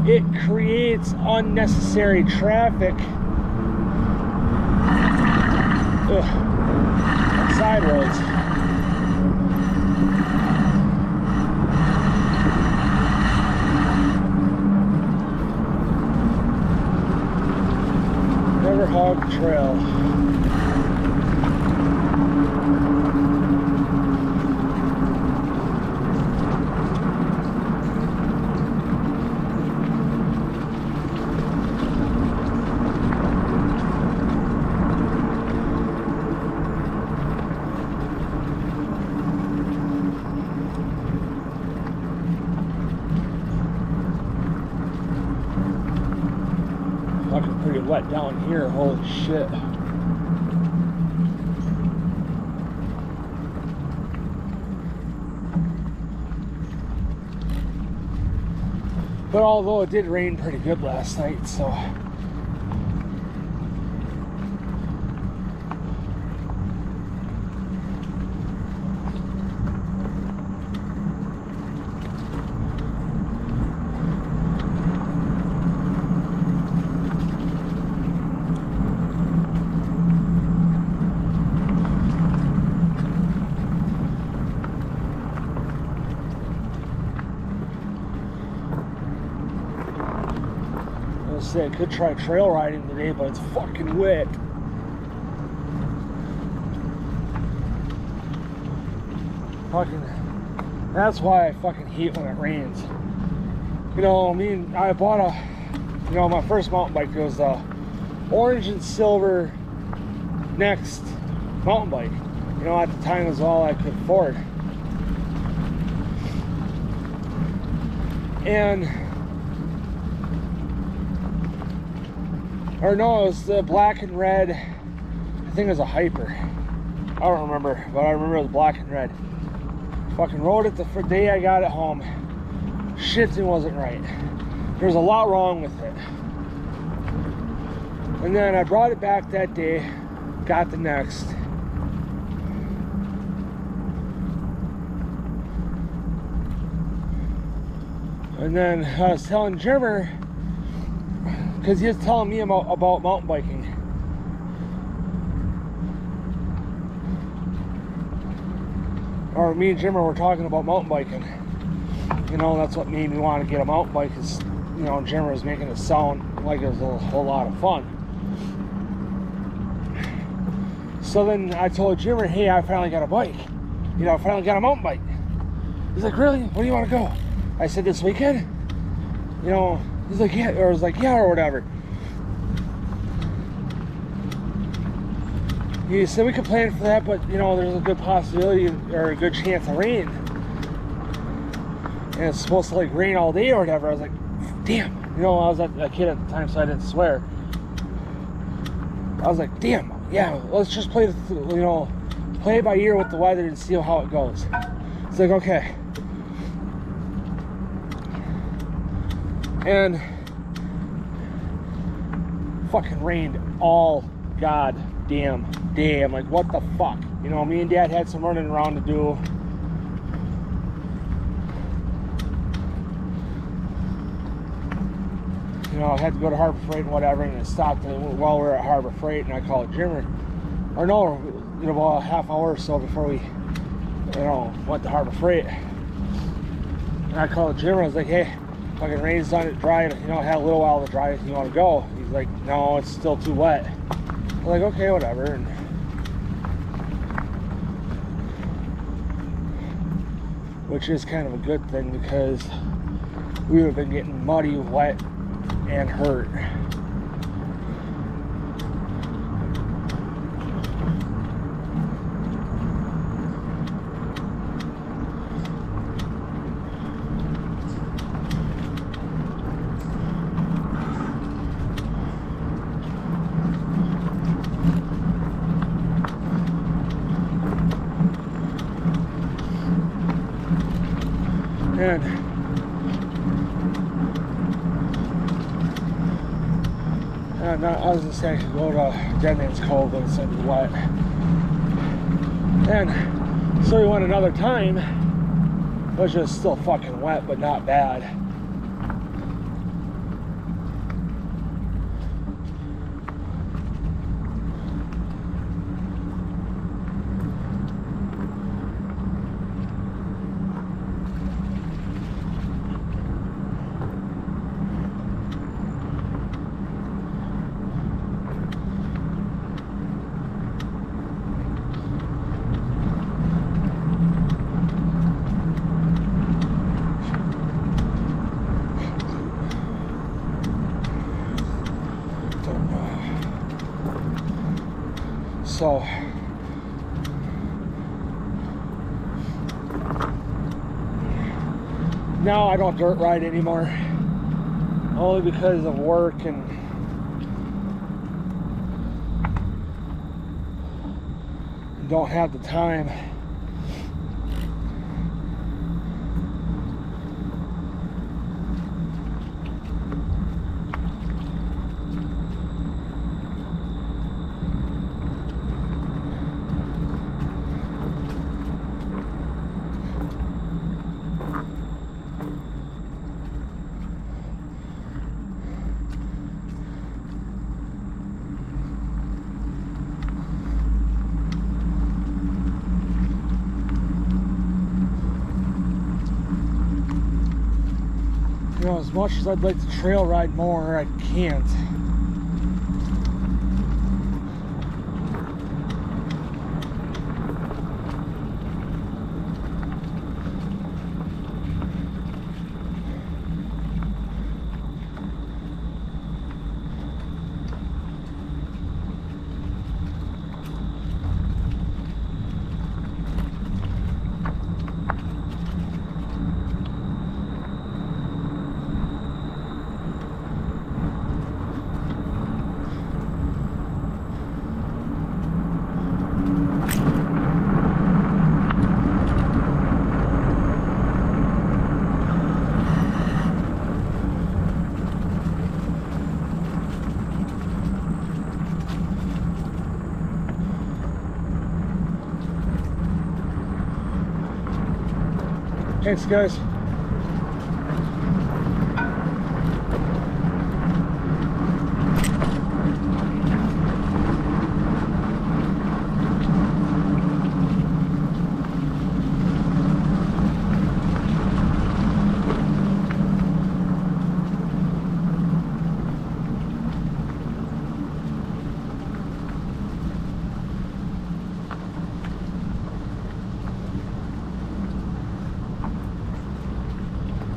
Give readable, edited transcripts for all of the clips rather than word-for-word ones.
it creates unnecessary traffic. On side roads. Never hog trail. Fucking pretty wet down here, holy shit. But although it did rain pretty good last night, so I could try trail riding today, but it's fucking wet. That's why I fucking hate when it rains. You know, I bought my first mountain bike was a orange and silver Next mountain bike. You know, at the time it was all I could afford. Or no, it was the black and red. I think it was a Hyper. I don't remember, but I remember it was black and red. Fucking rode it the day I got it home. Shifting wasn't right. There was a lot wrong with it. And then I brought it back that day, got the Next. And then I was telling Jimmer, because he was telling me about mountain biking. Or me and Jimmer were talking about mountain biking. You know, that's what made me want to get a mountain bike, is, you know, Jimmer was making it sound like it was a whole lot of fun. So then I told Jimmer, hey, I finally got a bike. You know, I finally got a mountain bike. He's like, really? Where do you want to go? I said, this weekend? You know, he's like, yeah, or I was like, yeah, or whatever. He said we could plan for that, but, you know, there's a good possibility or a good chance of rain. And it's supposed to, like, rain all day or whatever. I was like, damn. You know, I was a kid at the time, so I didn't swear. I was like, damn, yeah, let's just play it by ear with the weather and see how it goes. It's like, okay. And fucking rained all goddamn day. I'm like, what the fuck? You know, me and Dad had some running around to do. You know, I had to go to Harbor Freight and whatever, and it stopped while we were at Harbor Freight, and I called Jimmer. Or no, you know, about a half hour or so before we, you know, went to Harbor Freight. And I called Jimmer. I was like, hey, fucking rain's done, it dried, you know, I had a little while to dry. You want to go? He's like, no, it's still too wet. I'm like, okay, whatever. And which is kind of a good thing, because we would have been getting muddy, wet, and hurt. And I was just saying I could go to Dead Man's Cove, but it's gonna be wet. And so we went another time. It was just still fucking wet, but not bad. So now I don't dirt ride anymore, only because of work and don't have the time. You know, as much as I'd like to trail ride more, I can't. Thanks, guys.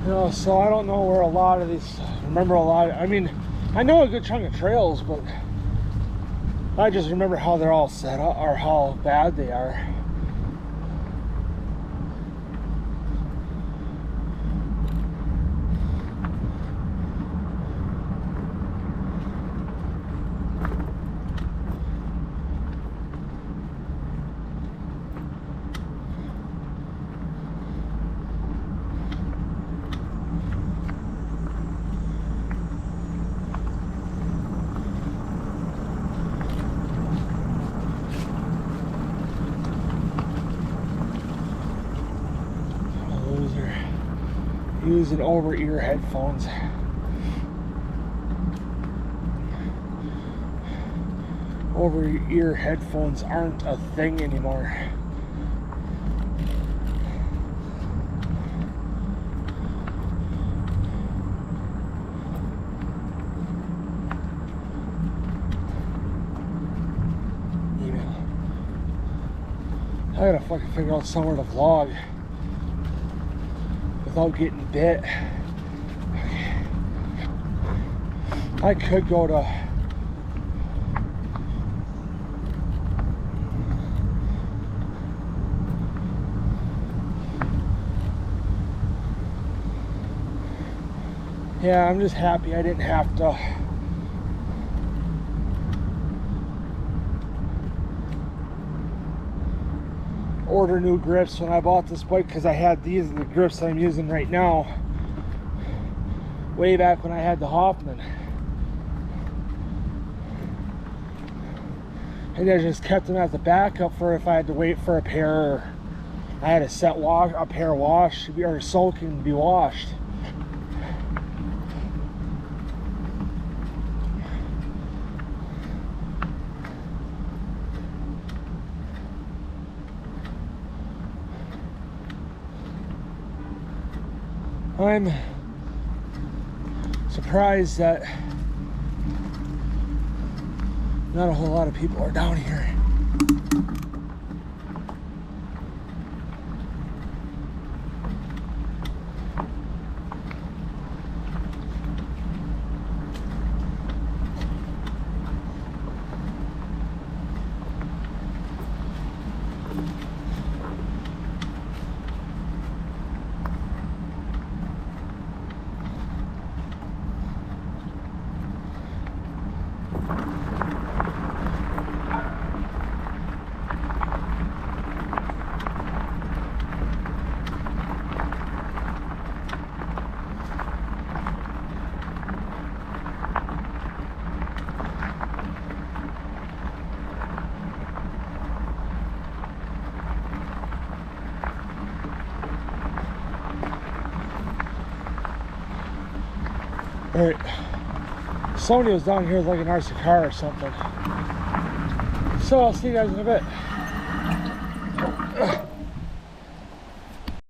You know, so I don't know where a lot of these, I mean, I know a good chunk of trails, but I just remember how they're all set up, or how bad they are. Using over-ear headphones. Over-ear headphones aren't a thing anymore. Email. I gotta fucking figure out somewhere to vlog without getting bit. I could go to yeah, I'm just happy I didn't have to order new grips when I bought this bike, because I had these, the grips that I'm using right now, way back when I had the Hoffman, and I just kept them as a backup for if I had to wait for a pair, or I had a pair wash or soaking to be washed. I'm surprised that not a whole lot of people are down here. Alright, somebody was down here with like an RC car or something. So I'll see you guys in a bit.